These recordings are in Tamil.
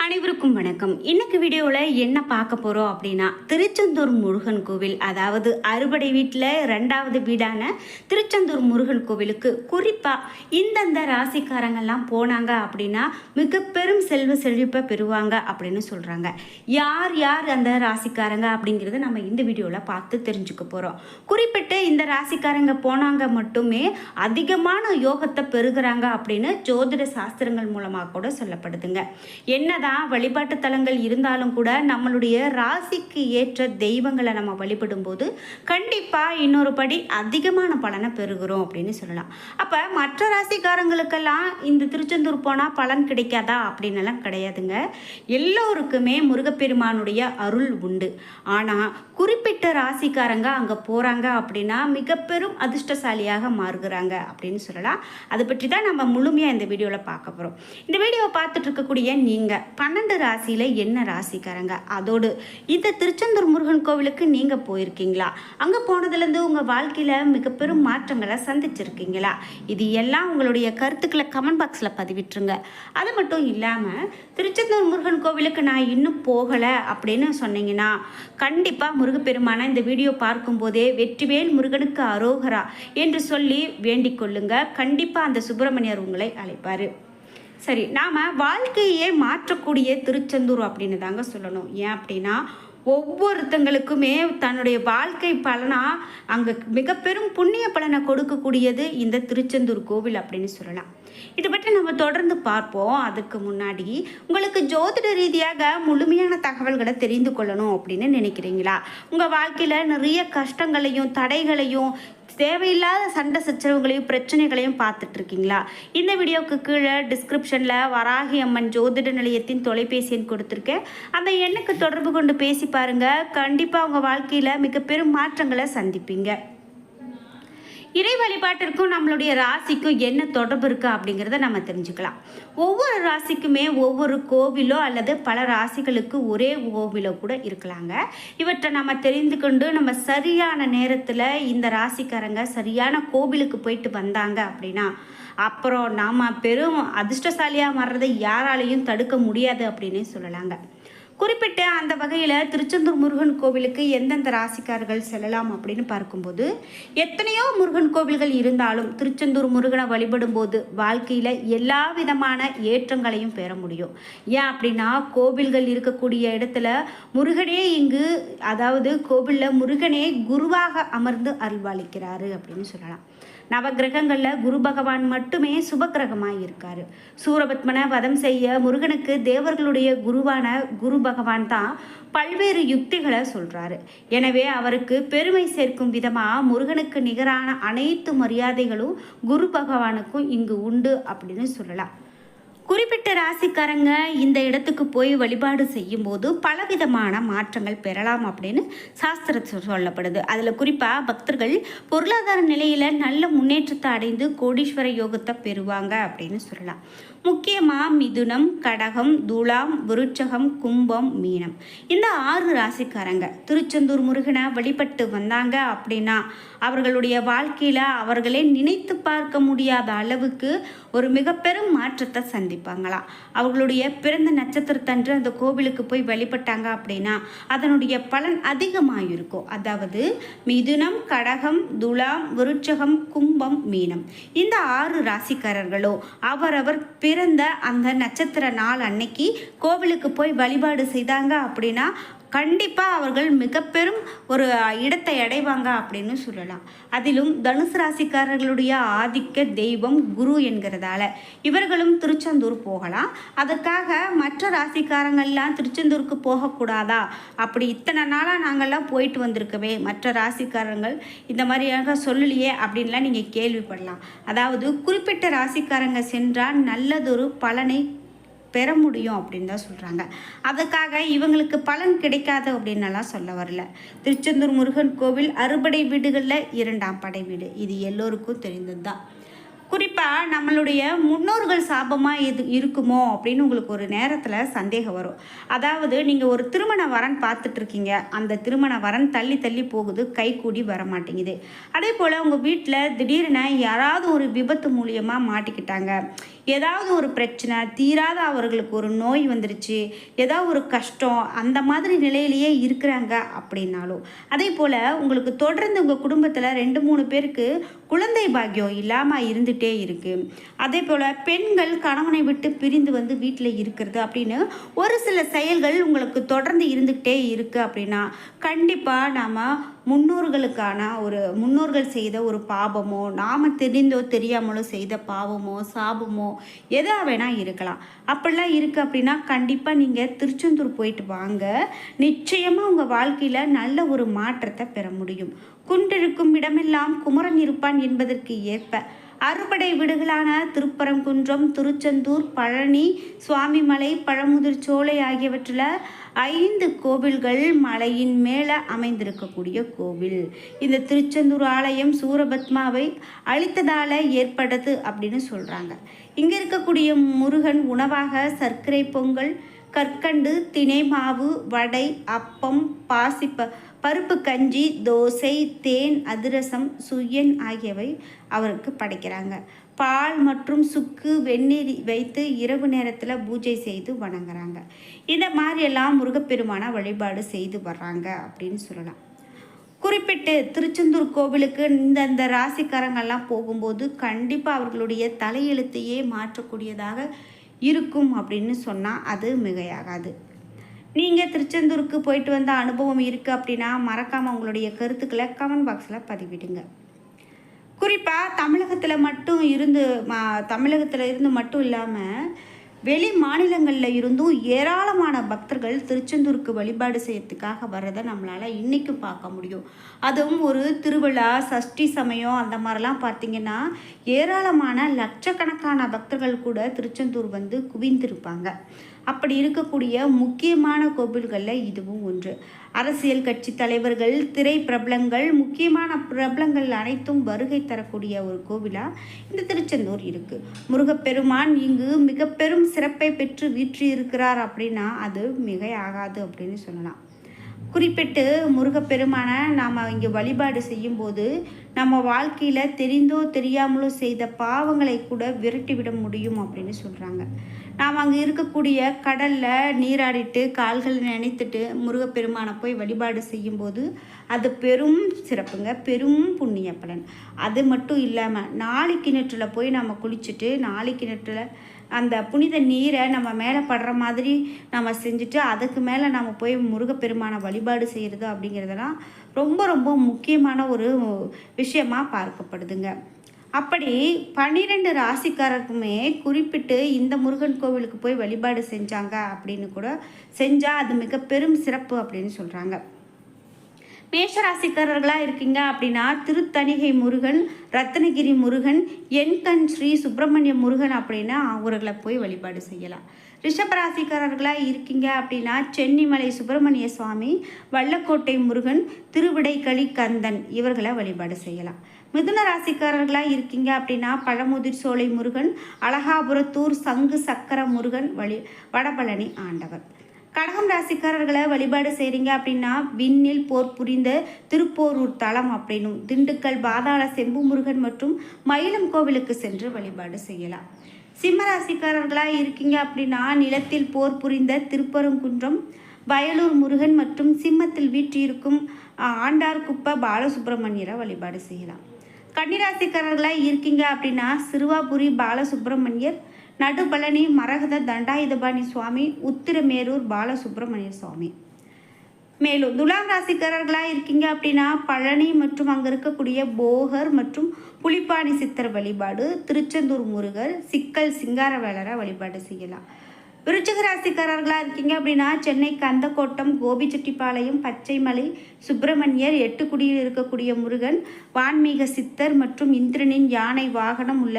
அனைவருக்கும் வணக்கம். இன்னைக்கு வீடியோவில் என்ன பார்க்க போகிறோம் அப்படின்னா, திருச்செந்தூர் முருகன் கோவில், அதாவது அறுபடை வீட்டில் 2வது வீடான திருச்செந்தூர் முருகன் கோவிலுக்கு குறிப்பாக இந்தந்த ராசிக்காரங்கள்லாம் போனாங்க அப்படின்னா மிக பெரும் செல்வ செழிப்பை பெறுவாங்க அப்படின்னு சொல்கிறாங்க. யார் யார் அந்த ராசிக்காரங்க அப்படிங்கிறத நம்ம இந்த வீடியோவில் பார்த்து தெரிஞ்சுக்க போகிறோம். குறிப்பிட்டு இந்த ராசிக்காரங்க போனாங்க மட்டுமே அதிகமான யோகத்தை பெறுகிறாங்க அப்படின்னு ஜோதிட சாஸ்திரங்கள் மூலமாக கூட சொல்லப்படுதுங்க. என்னதான் வழிபாட்டு தலங்கள் இருந்தாலும் கூட நம்மளுடைய ராசிக்கு ஏற்ற தெய்வங்களை நம்ம வழிபடும் போது கண்டிப்பா இன்னொரு படி அதிகமான பலனை பெறுகிறோம் அப்படின்னு சொல்லலாம். அப்ப மற்ற ராசிக்காரங்களுக்கெல்லாம் இந்த திருச்செந்தூர் போனா பலன் கிடைக்காதா அப்படின்னு எல்லாம் கிடையாதுங்க. எல்லோருக்குமே முருகப்பெருமானுடைய அருள் உண்டு. ஆனா குறிப்பிட்ட ராசிக்காரங்க அங்க போறாங்க அப்படின்னா மிக பெரும் அதிர்ஷ்டசாலியாக மாறுகிறாங்க அப்படின்னு சொல்லலாம். அதை பற்றி தான் நம்ம முழுமையா இந்த வீடியோல பார்க்க போறோம். இந்த வீடியோவை பார்த்துட்டு இருக்கக்கூடிய நீங்க 12 ராசியில என்ன ராசிக்காரங்க, அதோடு இந்த திருச்செந்தூர் முருகன் கோவிலுக்கு நீங்க போயிருக்கீங்களா, அங்க போனதுலேருந்து உங்க வாழ்க்கையில மிக பெரும் மாற்றங்களை சந்திச்சிருக்கீங்களா, இது எல்லாம் உங்களுடைய கருத்துக்களை கமெண்ட் பாக்ஸ்ல பதிவிட்டுருங்க. அது மட்டும் இல்லாம திருச்செந்தூர் முருகன் கோவிலுக்கு நான் இன்னும் போகல அப்படின்னு சொன்னீங்கன்னா கண்டிப்பா முருகப்பெருமான இந்த வீடியோ பார்க்கும் போதே வெற்றிவேல் முருகனுக்கு அரோகரா என்று சொல்லி வேண்டிக் கொள்ளுங்க. கண்டிப்பா அந்த சுப்பிரமணியர் உங்களை அழைப்பாரு. சரி, நாம் வாழ்க்கையே மாற்றக்கூடிய திருச்செந்தூர் அப்படின்னு தாங்க சொல்லணும். ஏன் அப்படின்னா ஒவ்வொருத்தங்களுக்குமே தன்னுடைய வாழ்க்கை பலனாக அங்கே மிக பெரும் புண்ணிய பலனை கொடுக்கக்கூடியது இந்த திருச்செந்தூர் கோவில் அப்படின்னு சொல்லலாம். இதை பற்றி நம்ம தொடர்ந்து பார்ப்போம். அதுக்கு முன்னாடி உங்களுக்கு ஜோதிட ரீதியாக முழுமையான தகவல்களை தெரிந்து கொள்ளணும் அப்படின்னு நினைக்கிறீங்களா? உங்கள் வாழ்க்கையில் நிறைய கஷ்டங்களையும் தடைகளையும் தேவையில்லாத சண்டை சச்சரவுகளையும் பிரச்சனைகளையும் பார்த்துட்டு இருக்கீங்களா? இந்த வீடியோவுக்கு கீழே டிஸ்கிரிப்ஷனில் வராகி அம்மன் ஜோதிட நிலையத்தின் தொலைபேசி எண் கொடுத்துருக்கேன். அந்த எண்ணுக்கு தொடர்பு கொண்டு பேசி பாருங்கள். கண்டிப்பாக உங்கள் வாழ்க்கையில் மிக பெரும் மாற்றங்களை சந்திப்பீங்க. இறை வழிபாட்டிற்கும் நம்மளுடைய ராசிக்கும் என்ன தொடர்பு இருக்குது அப்படிங்கிறத நம்ம தெரிஞ்சுக்கலாம். ஒவ்வொரு ராசிக்குமே ஒவ்வொரு கோவிலோ அல்லது பல ராசிகளுக்கு ஒரே கோவிலோ கூட இருக்கலாங்க. இவற்றை நம்ம தெரிந்து கொண்டு நம்ம சரியான நேரத்தில் இந்த ராசிக்காரங்க சரியான கோவிலுக்கு போயிட்டு வந்தாங்க அப்படின்னா அப்புறம் நாம் பெரும் அதிர்ஷ்டசாலியாக மாறுறதை யாராலையும் தடுக்க முடியாது அப்படின்னே சொல்லலாங்க. குறிப்பிட்ட அந்த வகையில் திருச்செந்தூர் முருகன் கோவிலுக்கு எந்தெந்த ராசிக்காரர்கள் செல்லலாம் அப்படின்னு பார்க்கும்போது எத்தனையோ முருகன் கோவில்கள் இருந்தாலும் திருச்செந்தூர் முருகனை வழிபடும் போது வாழ்க்கையில் எல்லா விதமான ஏற்றங்களையும் பெற முடியும். ஏன் அப்படின்னா கோவில்கள் இருக்கக்கூடிய இடத்துல முருகனே இங்கு, அதாவது கோவிலில் முருகனே குருவாக அமர்ந்து அருள்வாளிக்கிறாரு அப்படின்னு சொல்லலாம். நவகிரகங்களில் குரு பகவான் மட்டுமே சுபகிரகமாக இருக்காரு. சூரபத்மனை வதம் செய்ய முருகனுக்கு தேவர்களுடைய குருவான குரு பகவான் தான் பல்வேறு யுக்திகளை சொல்றாரு. எனவே அவருக்கு பெருமை சேர்க்கும் விதமாக முருகனுக்கு நிகரான அனைத்து மரியாதைகளும் குரு பகவானுக்கும் இங்கு உண்டு அப்படின்னு சொல்லலாம். குறிப்பிட்ட ராசிக்காரங்க இந்த இடத்துக்கு போய் வழிபாடு செய்யும் போது பலவிதமான மாற்றங்கள் பெறலாம் அப்படின்னு சாஸ்திரத்தில் சொல்லப்படுது. அதில் குறிப்பாக பக்தர்கள் பொருளாதார நிலையில் நல்ல முன்னேற்றத்தை அடைந்து கோடீஸ்வர யோகத்தை பெறுவாங்க அப்படின்னு சொல்லலாம். முக்கியமாக மிதுனம், கடகம், துலாம், விருச்சகம், கும்பம், மீனம் இந்த 6 ராசிக்காரங்க திருச்செந்தூர் முருகனை வழிபட்டு வந்தாங்க அப்படின்னா அவர்களுடைய வாழ்க்கையில் அவர்களே நினைத்து பார்க்க முடியாத அளவுக்கு ஒரு மிக பெரும் மாற்றத்தை சந்திப்பாங்களாம். அவர்களுடைய பிறந்த நட்சத்திரத்தன்று அந்த கோவிலுக்கு போய் வழிபட்டாங்க அப்படின்னா அதனுடைய பலன் அதிகமாக இருக்கும். அதாவது மிதுனம், கடகம், துலாம், விருச்சகம், கும்பம், மீனம் இந்த 6 ராசிக்காரர்களோ அவரவர் பிறந்த அந்த நட்சத்திர நாள் அன்னைக்கு கோவிலுக்கு போய் வழிபாடு செய்தாங்க அப்படின்னா கண்டிப்பாக அவர்கள் மிக பெரும் ஒரு இடத்தை அடைவாங்க அப்படின்னு சொல்லலாம். அதிலும் தனுசு ராசிக்காரர்களுடைய ஆதிக்க தெய்வம் குரு என்கிறதால இவர்களும் திருச்செந்தூர் போகலாம். அதற்காக மற்ற ராசிக்காரங்கள்லாம் திருச்செந்தூருக்கு போகக்கூடாதா, அப்படி இத்தனை நாளாக நாங்கள்லாம் போயிட்டு வந்திருக்கவே மற்ற ராசிக்காரங்கள் இந்த மாதிரியாக சொல்லலையே அப்படின்லாம் நீங்கள் கேள்விப்படலாம். அதாவது குறிப்பிட்ட ராசிக்காரங்க சென்றால் நல்லதொரு பலனை பெற முடியும் அப்படின்னு தான் சொல்கிறாங்க. அதுக்காக இவங்களுக்கு பலன் கிடைக்காது அப்படின்னலாம் சொல்ல வரல. திருச்செந்தூர் முருகன் கோவில் அறுபடை வீடுகளில் 2ஆம் படை வீடு, இது எல்லோருக்கும் தெரிந்தது தான். குறிப்பாக நம்மளுடைய முன்னோர்கள் சாபமாக எது இருக்குமோ அப்படின்னு உங்களுக்கு ஒரு நேரத்தில் சந்தேகம் வரும். அதாவது நீங்கள் ஒரு திருமண வரன் பார்த்துட்ருக்கீங்க, அந்த திருமண வரன் தள்ளி தள்ளி போகுது, கை கூடி வர மாட்டேங்குது. அதே போல் உங்கள் வீட்டில் திடீர்னு யாராவது ஒரு விபத்து மூலியமாக மாட்டிக்கிட்டாங்க, ஏதாவது ஒரு பிரச்சனை தீராத அவர்களுக்கு ஒரு நோய் வந்துருச்சு, ஏதாவது ஒரு கஷ்டம் அந்த மாதிரி நிலையிலேயே இருக்கிறாங்க அப்படின்னாலும், அதே போல் உங்களுக்கு தொடர்ந்து உங்கள் குடும்பத்தில் 2-3 பேருக்கு குழந்தை பாக்கியம் இல்லாமல் இருந்துகிட்டே இருக்குது, அதே போல் பெண்கள் கணவனை விட்டு பிரிந்து வந்து வீட்டில் இருக்கிறது அப்படின்னு ஒரு சில செயல்கள் உங்களுக்கு தொடர்ந்து இருந்துக்கிட்டே இருக்குது அப்படின்னா, கண்டிப்பாக நாம் முன்னோர்கள் செய்த ஒரு பாவமோ, நாம் தெரிந்தோ தெரியாமலோ செய்த பாவமோ சாபமோ எதாக வேணால் இருக்கலாம். அப்படிலாம் இருக்குது அப்படின்னா கண்டிப்பாக நீங்கள் திருச்செந்தூர் போயிட்டு வாங்க. நிச்சயமாக உங்கள் வாழ்க்கையில் நல்ல ஒரு மாற்றத்தை பெற முடியும். குன்றிருக்கும் இடமெல்லாம் குமரன் இருப்பான் என்பதற்கு ஏற்ப அறுபடை வீடுகளான திருப்பரங்குன்றம், திருச்செந்தூர், பழனி, சுவாமிமலை, பழமுதிர்ச்சோலை ஆகியவற்றில் 5 கோவில்கள் மலையின் மேலே அமைந்திருக்கக்கூடிய கோவில். இந்த திருச்செந்தூர் ஆலயம் சூரபத்மாவை அழித்ததால் ஏற்பட்டது அப்படின்னு சொல்கிறாங்க. இங்கே இருக்கக்கூடிய முருகன் உணவாக சர்க்கரை பொங்கல், கற்கண்டு, தினை மாவு, வடை, அப்பம், பருப்பு கஞ்சி, தோசை, தேன், அதிரசம், சுயன் ஆகியவை அவருக்கு படைக்கிறாங்க. பால் மற்றும் சுக்கு, வெந்நீர் வைத்து இரவு நேரத்தில் பூஜை செய்து வணங்குறாங்க. இந்த மாதிரியெல்லாம் முருகப்பெருமான வழிபாடு செய்து வர்றாங்க அப்படின்னு சொல்லலாம். குறிப்பிட்டு திருச்செந்தூர் கோவிலுக்கு இந்த ராசிக்காரங்கள்லாம் போகும்போது கண்டிப்பாக அவர்களுடைய தலையெழுத்தையே மாற்றக்கூடியதாக இருக்கும் அப்படின்னு சொன்னால் அது மிகையாகாது. நீங்கள் திருச்செந்தூருக்கு போயிட்டு வந்த அனுபவம் இருக்குது அப்படின்னா மறக்காமல் உங்களுடைய கருத்துக்களை கமெண்ட் பாக்ஸில் பதிவிடுங்க. குறிப்பாக தமிழகத்தில் இருந்து மட்டும் இல்லாமல் வெளி மாநிலங்களில் இருந்தும் ஏராளமான பக்தர்கள் திருச்செந்தூருக்கு வழிபாடு செய்யறதுக்காக வர்றதை நம்மளால் இன்றைக்கி பார்க்க முடியும். அதுவும் ஒரு திருவிழா, சஷ்டி சமயம் அந்த மாதிரிலாம் பார்த்திங்கன்னா ஏராளமான லட்சக்கணக்கான பக்தர்கள் கூட திருச்செந்தூர் வந்து குவிந்திருப்பாங்க. அப்படி இருக்கக்கூடிய முக்கியமான கோவில்களில் இதுவும் ஒன்று. அரசியல் கட்சி தலைவர்கள், திரை பிரபலங்கள், முக்கியமான பிரபலங்கள் அனைத்தும் வருகை தரக்கூடிய ஒரு கோவிலாக இந்த திருச்செந்தூர் இருக்குது. முருகப்பெருமான் இங்கு மிக பெரும் சிறப்பை பெற்று வீற்றிருக்கிறார் அப்படின்னா அது மிகை ஆகாது அப்படின்னு சொல்லலாம். குறிப்பிட்டு முருகப்பெருமானை நாம் இங்கே வழிபாடு செய்யும்போது நம்ம வாழ்க்கையில் தெரிந்தோ தெரியாமலோ செய்த பாவங்களை கூட விரட்டிவிட முடியும் அப்படின்னு சொல்கிறாங்க. நாம் அங்கே இருக்கக்கூடிய கடலில் நீராடிட்டு கால்களை நினைத்துட்டு முருகப்பெருமானை போய் வழிபாடு செய்யும்போது அது பெரும் சிறப்புங்க, பெரும் புண்ணிய பலன். அது மட்டும் இல்லாமல் நாளை கிணற்றில் போய் நம்ம குளிச்சுட்டு நாளை கிணற்றில் அந்த புனித நீரை நம்ம மேலே படுற மாதிரி நம்ம செஞ்சுட்டு அதுக்கு மேலே நம்ம போய் முருகப்பெருமானை வழிபாடு செய்கிறது அப்படிங்கிறதெல்லாம் ரொம்ப ரொம்ப முக்கியமான ஒரு விஷயமாக பார்க்கப்படுதுங்க. அப்படி 12 ராசிக்காரருக்குமே குறிப்பிட்டு இந்த முருகன் கோவிலுக்கு போய் வழிபாடு செஞ்சாங்க அப்படின்னு கூட செஞ்சால் அது மிக பெரும் சிறப்பு அப்படின்னு சொல்கிறாங்க. மேஷராசிக்காரர்களாக இருக்கீங்க அப்படின்னா திருத்தணிகை முருகன், ரத்னகிரி முருகன், எண்கண் ஸ்ரீ சுப்பிரமணிய முருகன் அப்படின்னா அவர்களை போய் வழிபாடு செய்யலாம். ரிஷபராசிக்காரர்களாக இருக்கீங்க அப்படின்னா சென்னிமலை சுப்பிரமணிய சுவாமி, வல்லக்கோட்டை முருகன், திருவிடைக்களி கந்தன் இவர்களை வழிபாடு செய்யலாம். மிதுன ராசிக்காரர்களாக இருக்கீங்க அப்படின்னா பழமுதிர் சோலை முருகன், அழகாபுரத்தூர் சங்கு சக்கர முருகன், வடபழனி ஆண்டவர். கடகம் ராசிக்காரர்களை வழிபாடு செய்கிறீங்க அப்படின்னா விண்ணில் போர் புரிந்த திருப்போரூர் தலம் அப்படின்னும், திண்டுக்கல் பாதாள செம்பு முருகன் மற்றும் மயிலம் கோவிலுக்கு சென்று வழிபாடு செய்யலாம். சிம்ம ராசிக்காரர்களாக இருக்கீங்க அப்படின்னா நிலத்தில் போர் புரிந்த திருப்பரங்குன்றம், வயலூர் முருகன் மற்றும் சிம்மத்தில் வீற்றிருக்கும் ஆண்டார்குப்ப பாலசுப்பிரமணியரை வழிபாடு செய்யலாம். கன்னிராசிக்காரர்களாக இருக்கீங்க அப்படின்னா சிறுவாபுரி பாலசுப்பிரமணியர், நடுபழனி மரகத தண்டாயுதபாணி சுவாமி, உத்திரமேரூர் பாலசுப்பிரமணிய சுவாமி. மேலும் துலாம் ராசிக்காரர்களாக இருக்கீங்க அப்படின்னா பழனி மற்றும் அங்கே இருக்கக்கூடிய போகர் மற்றும் புலிப்பாணி சித்தர் வழிபாடு, திருச்செந்தூர் முருகர், சிக்கல் சிங்காரவேலரை வழிபாடு செய்யலாம். விருச்சிக ராசிக்காரர்களாக இருக்கீங்க அப்படின்னா சென்னை கந்தக்கோட்டம், கோபிச்செட்டிப்பாளையம், பச்சைமலை சுப்பிரமணியர், எட்டுக்குடியில் இருக்கக்கூடிய முருகன், வான்மீக சித்தர் மற்றும் இந்திரனின் யானை வாகனம் உள்ள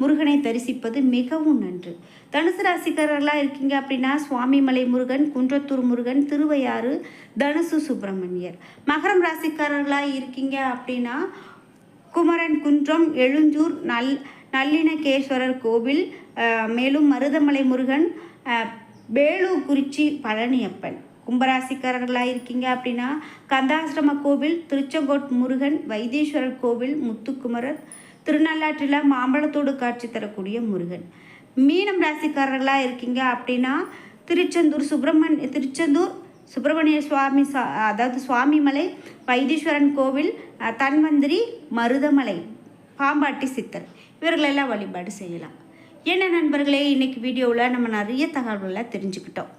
முருகனை தரிசிப்பது மிகவும் நன்று. தனுசு ராசிக்காரர்களாக இருக்கீங்க அப்படின்னா சுவாமிமலை முருகன், குன்றத்தூர் முருகன், திருவையாறு, தனுசு சுப்பிரமணியர். மகரம் ராசிக்காரர்களாக இருக்கீங்க அப்படின்னா குமரன் குன்றம், எழுஞ்சூர், நல்லினகேஸ்வரர் கோவில், மேலும் மருதமலை முருகன், வேலூர்குறிச்சி பழனியப்பன். கும்பராசிக்காரர்களாக இருக்கீங்க அப்படின்னா கந்தாசிரம கோவில், திருச்செங்கோட் முருகன், வைத்தீஸ்வரர் கோவில், முத்துக்குமரர், திருநள்ளாற்றில் மாம்பழத்தோடு காட்சி தரக்கூடிய முருகன். மீனம் ராசிக்காரர்களாக இருக்கீங்க அப்படின்னா திருச்செந்தூர் சுப்பிரமணிய சுவாமி அதாவது சுவாமிமலை, வைத்தீஸ்வரன் கோவில், தன்வந்திரி, மருதமலை, பாம்பாட்டி சித்தர் இவர்களெல்லாம் வழிபாடு செய்யலாம். என்ன நண்பர்களே, இன்றைக்கி வீடியோவில் நம்ம நிறைய தகவல்களை தெரிஞ்சுக்கிட்டோம்.